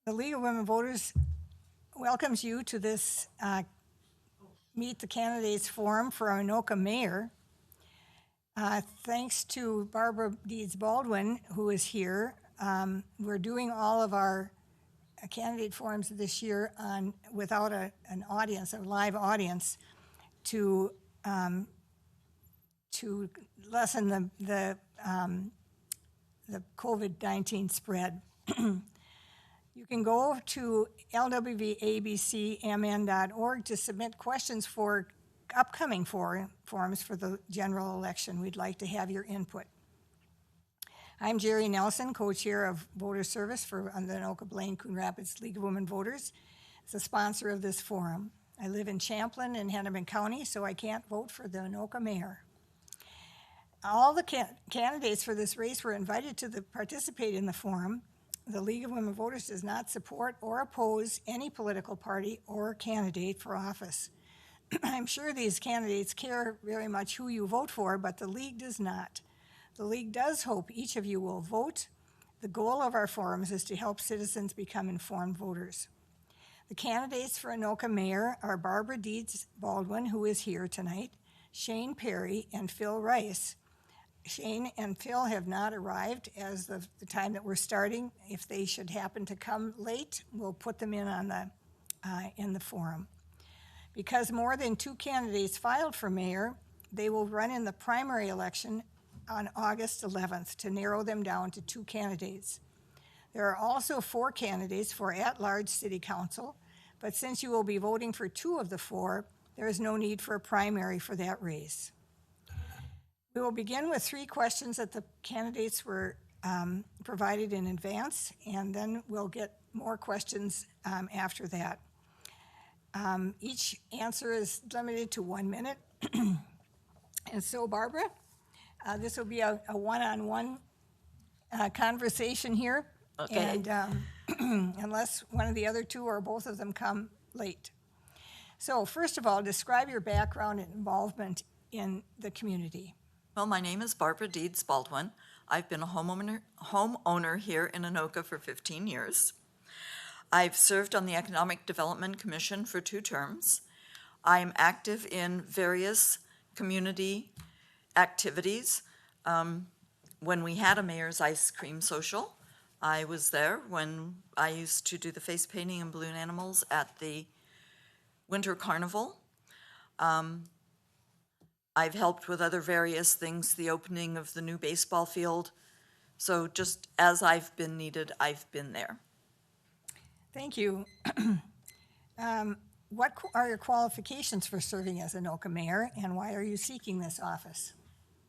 The League of Women Voters welcomes you to this Meet the Candidates Forum for Anoka Mayor. Thanks to Barbara Deeds Baldwin, who is here. We're doing all of our candidate forums this year without an audience, a live audience, to lessen the COVID-19 spread. You can go to lwvabcmn.org to submit questions for upcoming forums for the general election. We'd like to have your input. I'm Jerry Nelson, co-chair of voter service for the Anoka, Blaine, Coon Rapids League of Women Voters. As a sponsor of this forum. I live in Champlin and Hennepin County, so I can't vote for the Anoka mayor. All the candidates for this race were invited to participate in the forum. The League of Women Voters does not support or oppose any political party or candidate for office. I'm sure these candidates care very much who you vote for, but the League does not. The League does hope each of you will vote. The goal of our forums is to help citizens become informed voters. The candidates for Anoka Mayor are Barbara Deeds Baldwin, who is here tonight, Shane Perry, and Phil Rice. Shane and Phil have not arrived as the time that we're starting. If they should happen to come late, we'll put them in the forum. Because more than 2 candidates filed for mayor, they will run in the primary election on August 11th to narrow them down to 2 candidates. There are also 4 candidates for at-large city council, but since you will be voting for 2 of the 4, there is no need for a primary for that race. We will begin with 3 questions that the candidates were provided in advance, and then we'll get more questions after that. Each answer is limited to 1 minute. And so, Barbara, this will be a one-on-one conversation here. Okay. And unless one of the other 2 or both of them come late. So, first of all, describe your background and involvement in the community. Well, my name is Barbara Deeds Baldwin. I've been a homeowner here in Anoka for 15 years. I've served on the Economic Development Commission for 2 terms. I'm active in various community activities. When we had a Mayor's Ice Cream Social, I was there. When I used to do the face painting and balloon animals at the Winter Carnival. I've helped with other various things, the opening of the new baseball field. So just as I've been needed, I've been there. Thank you. What are your qualifications for serving as Anoka mayor, and why are you seeking this office?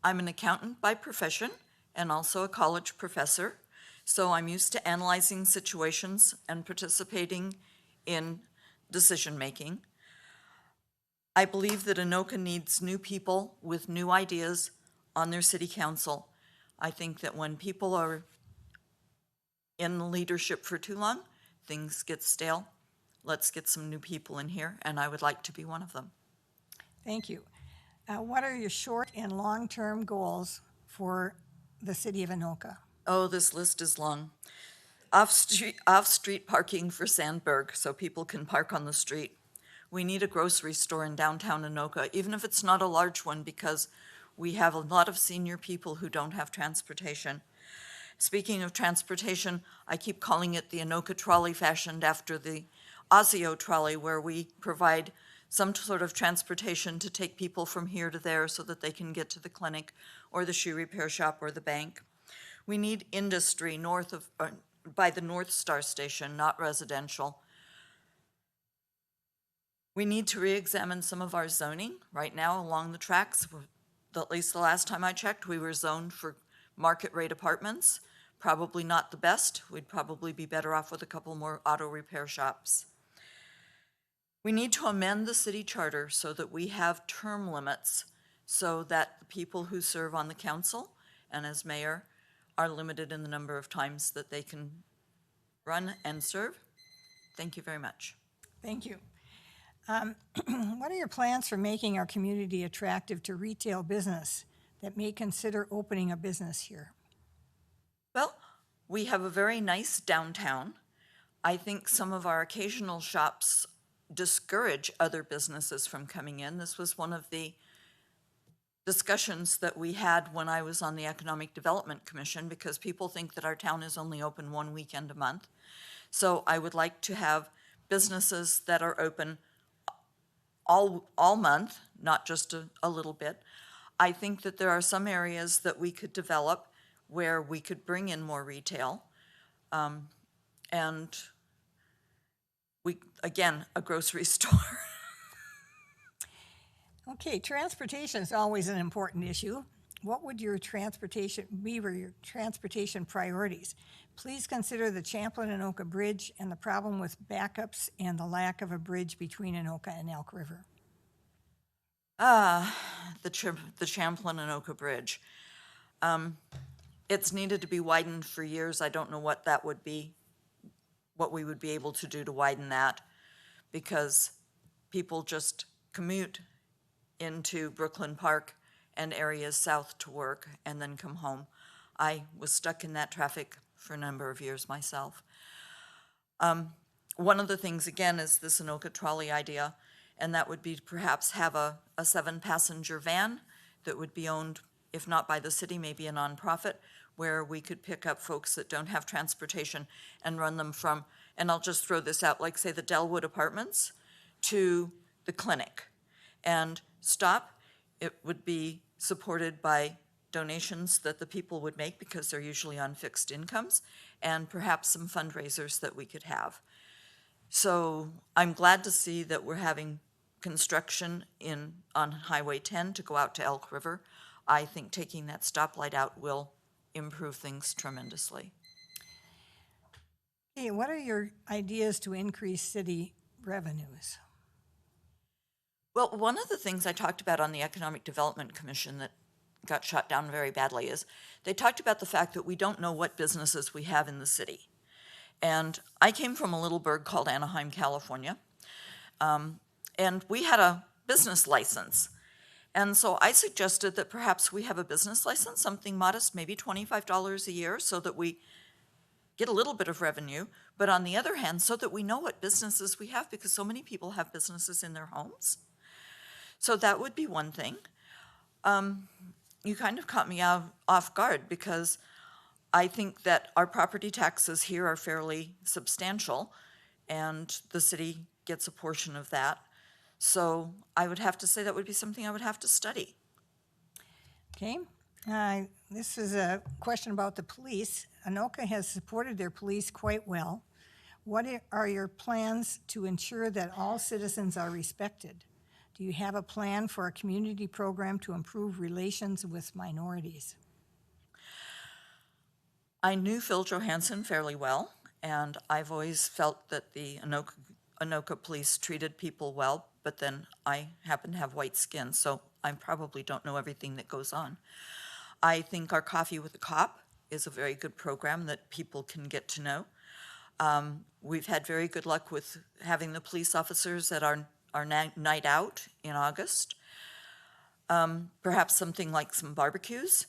I'm an accountant by profession and also a college professor. So I'm used to analyzing situations and participating in decision-making. I believe that Anoka needs new people with new ideas on their city council. I think that when people are in leadership for too long, things get stale. Let's get some new people in here, and I would like to be one of them. Thank you. What are your short and long-term goals for the city of Anoka? Oh, this list is long. Off-street parking for Sandberg so people can park on the street. We need a grocery store in downtown Anoka, even if it's not a large one, because we have a lot of senior people who don't have transportation. Speaking of transportation, I keep calling it the Anoka trolley, fashioned after the Osseo trolley, where we provide some sort of transportation to take people from here to there so that they can get to the clinic or the shoe repair shop or the bank. We need industry north of by the North Star station, not residential. We need to re-examine some of our zoning. Right now along the tracks, at least the last time I checked, we were zoned for market rate apartments. Probably not the best. We'd probably be better off with a couple more auto repair shops. We need to amend the city charter so that we have term limits so that the people who serve on the council and as mayor are limited in the number of times that they can run and serve. Thank you very much. Thank you. What are your plans for making our community attractive to retail business that may consider opening a business here? Well, we have a very nice downtown. I think some of our occasional shops discourage other businesses from coming in. This was one of the discussions that we had when I was on the Economic Development Commission, because people think that our town is only open one weekend a month. So I would like to have businesses that are open all month, not just a little bit. I think that there are some areas that we could develop where we could bring in more retail. And again, a grocery store. Okay, transportation is always an important issue. What would your transportation priorities? Please consider the Champlin-Anoka Bridge and the problem with backups and the lack of a bridge between Anoka and Elk River. The Champlin-Anoka Bridge. It's needed to be widened for years. I don't know what that would be, what we would be able to do to widen that, because people just commute into Brooklyn Park and areas south to work and then come home. I was stuck in that traffic for a number of years myself. One of the things, again, is this Anoka trolley idea, and that would be to perhaps have a 7-passenger van that would be owned, if not by the city, maybe a nonprofit, where we could pick up folks that don't have transportation and run them from, and I'll just throw this out, like say the Delwood Apartments to the clinic and stop. It would be supported by donations that the people would make, because they're usually on fixed incomes, and perhaps some fundraisers that we could have. So I'm glad to see that we're having construction on Highway 10 to go out to Elk River. I think taking that stoplight out will improve things tremendously. Hey, what are your ideas to increase city revenues? Well, one of the things I talked about on the Economic Development Commission that got shot down very badly is they talked about the fact that we don't know what businesses we have in the city. And I came from a little burg called Anaheim, California, and we had a business license. And so I suggested that perhaps we have a business license, something modest, maybe $25 a year, so that we get a little bit of revenue, but on the other hand, so that we know what businesses we have, because so many people have businesses in their homes. So that would be one thing. You kind of caught me off guard, because I think that our property taxes here are fairly substantial, and the city gets a portion of that. So I would have to say that would be something I would have to study. Okay, this is a question about the police. Anoka has supported their police quite well. What are your plans to ensure that all citizens are respected? Do you have a plan for a community program to improve relations with minorities? I knew Phil Johansson fairly well, and I've always felt that the Anoka police treated people well, but then I happen to have white skin, so I probably don't know everything that goes on. I think our Coffee with a Cop is a very good program that people can get to know. We've had very good luck with having the police officers at our night out in August. Perhaps something like some barbecues.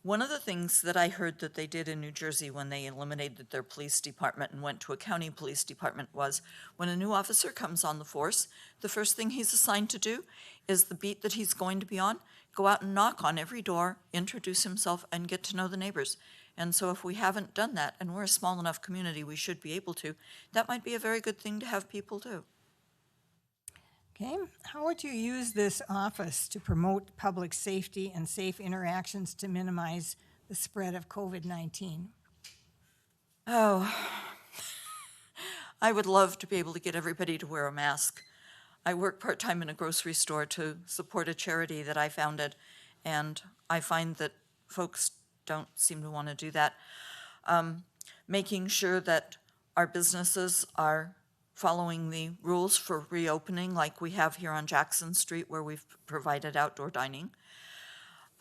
One of the things that I heard that they did in New Jersey when they eliminated their police department and went to a county police department was, when a new officer comes on the force, the first thing he's assigned to do is the beat that he's going to be on, go out and knock on every door, introduce himself, and get to know the neighbors. And so if we haven't done that, and we're a small enough community, we should be able to, that might be a very good thing to have people do. Okay, how would you use this office to promote public safety and safe interactions to minimize the spread of COVID-19? Oh, I would love to be able to get everybody to wear a mask. I work part-time in a grocery store to support a charity that I founded, and I find that folks don't seem to want to do that. Making sure that our businesses are following the rules for reopening, like we have here on Jackson Street, where we've provided outdoor dining.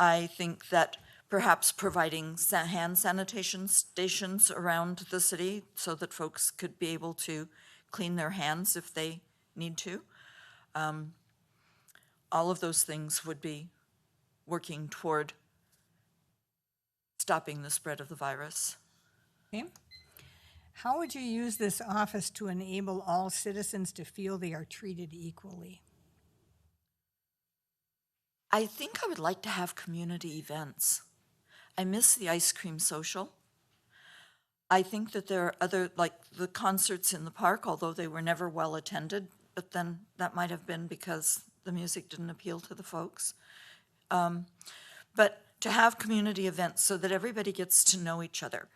I think that perhaps providing hand sanitation stations around the city so that folks could be able to clean their hands if they need to. All of those things would be working toward stopping the spread of the virus. Okay. How would you use this office to enable all citizens to feel they are treated equally? I think I would like to have community events. I miss the ice cream social. I think that there are other, like the concerts in the park, although they were never well attended, but then that might have been because the music didn't appeal to the folks. But to have community events so that everybody gets to know each other.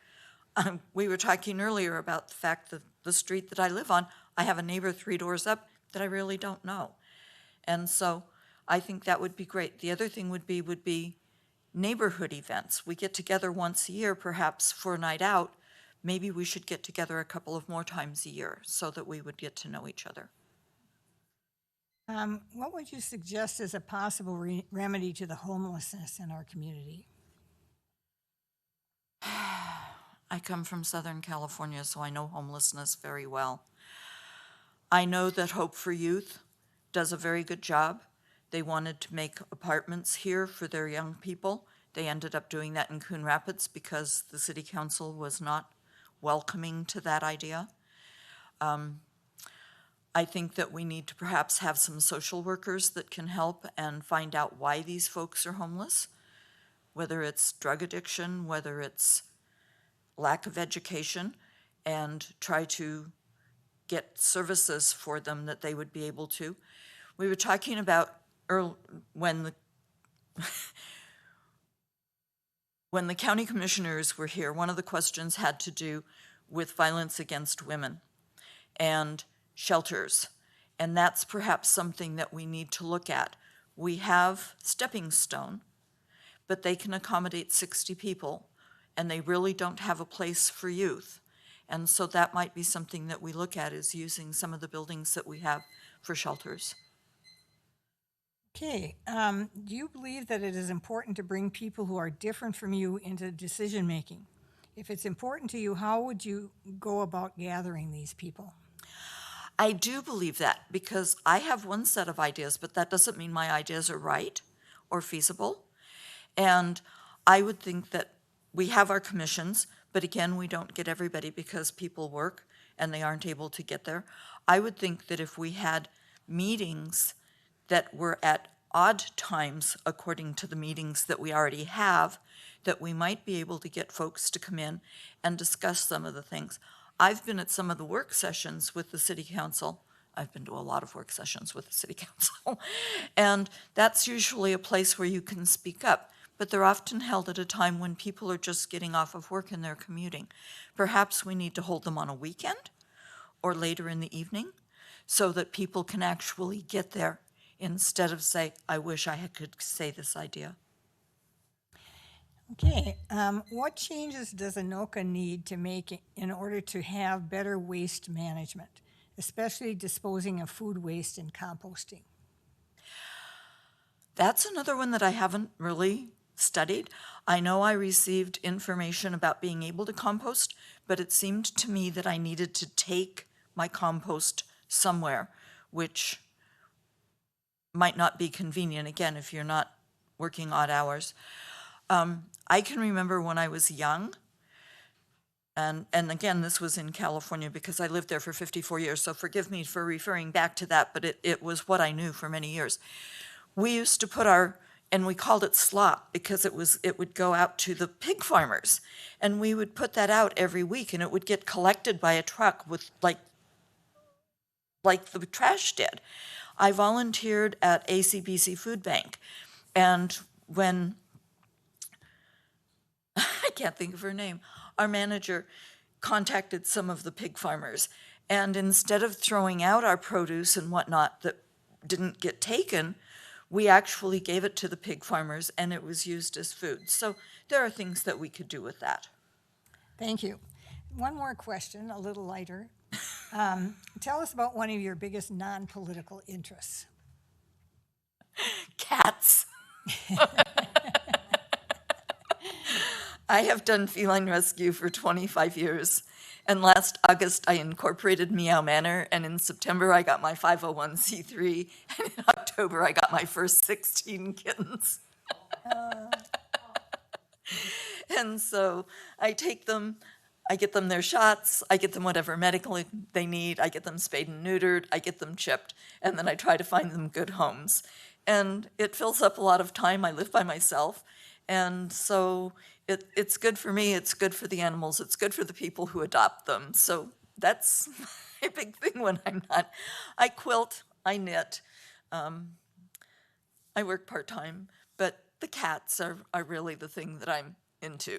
We were talking earlier about the fact that the street that I live on, I have a neighbor 3 doors up that I really don't know. And so I think that would be great. The other thing would be neighborhood events. We get together once a year, perhaps for a night out. Maybe we should get together a couple of more times a year so that we would get to know each other. What would you suggest as a possible remedy to the homelessness in our community? I come from Southern California, so I know homelessness very well. I know that Hope for Youth does a very good job. They wanted to make apartments here for their young people. They ended up doing that in Coon Rapids because the city council was not welcoming to that idea. I think that we need to perhaps have some social workers that can help and find out why these folks are homeless, whether it's drug addiction, whether it's lack of education, and try to get services for them that they would be able to. We were talking about when the county commissioners were here, one of the questions had to do with violence against women and shelters. And that's perhaps something that we need to look at. We have Stepping Stone, but they can accommodate 60 people, and they really don't have a place for youth. And so that might be something that we look at, is using some of the buildings that we have for shelters. Okay, do you believe that it is important to bring people who are different from you into decision making? If it's important to you, how would you go about gathering these people? I do believe that because I have one set of ideas, but that doesn't mean my ideas are right or feasible. And I would think that we have our commissions, but again, we don't get everybody because people work and they aren't able to get there. I would think that if we had meetings that were at odd times according to the meetings that we already have, that we might be able to get folks to come in and discuss some of the things. I've been at some of the work sessions with the city council. I've been to a lot of work sessions with the city council. And that's usually a place where you can speak up. But they're often held at a time when people are just getting off of work and they're commuting. Perhaps we need to hold them on a weekend or later in the evening so that people can actually get there instead of say, I wish I could say this idea. Okay, what changes does Anoka need to make in order to have better waste management, especially disposing of food waste and composting? That's another one that I haven't really studied. I know I received information about being able to compost, but it seemed to me that I needed to take my compost somewhere, which might not be convenient, again, if you're not working odd hours. I can remember when I was young, and again, this was in California because I lived there for 54 years, so forgive me for referring back to that, but it was what I knew for many years. We used to put and we called it slop because it would go out to the pig farmers, and we would put that out every week, and it would get collected by a truck with like the trash did. I volunteered at ACBC Food Bank, and when I can't think of her name, our manager contacted some of the pig farmers, and instead of throwing out our produce and whatnot that didn't get taken, we actually gave it to the pig farmers and it was used as food. So there are things that we could do with that. Thank you. One more question, a little lighter. Tell us about one of your biggest non-political interests. Cats. I have done feline rescue for 25 years. And last August, I incorporated Meow Manor, and in September, I got my 501c3, and in October, I got my first 16 kittens. And so I take them I get them their shots, I get them whatever medical they need, I get them spayed and neutered, I get them chipped, and then I try to find them good homes. And it fills up a lot of time. I live by myself, and so it's good for me, it's good for the animals, it's good for the people who adopt them. So that's my big thing when I'm not. I quilt, I knit, I work part-time, but the cats are really the thing that I'm into.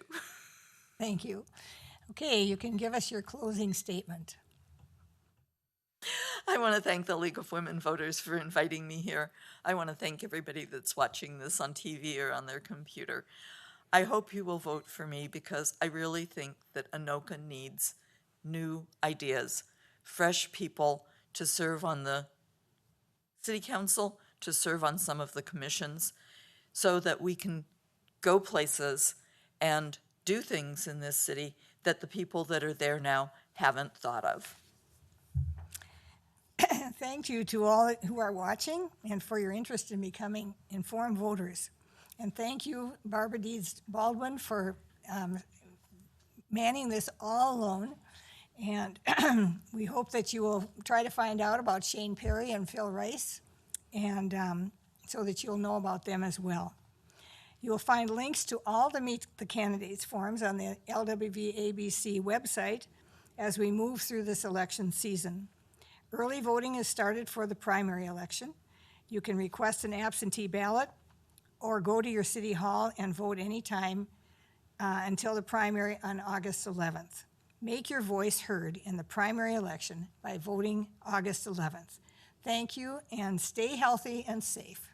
Thank you. Okay, you can give us your closing statement. I want to thank the League of Women Voters for inviting me here. I want to thank everybody that's watching this on TV or on their computer. I hope you will vote for me because I really think that Anoka needs new ideas, fresh people to serve on the city council, to serve on some of the commissions, so that we can go places and do things in this city that the people that are there now haven't thought of. Thank you to all who are watching and for your interest in becoming informed voters. And thank you, Barbara Deeds Baldwin, for manning this all alone. And we hope that you will try to find out about Shane Perry and Phil Rice, and so that you'll know about them as well. You will find links to all the Meet the Candidates forums on the LWVABC website as we move through this election season. Early voting is started for the primary election. You can request an absentee ballot or go to your city hall and vote anytime until the primary on August 11th. Make your voice heard in the primary election by voting August 11th. Thank you, and stay healthy and safe.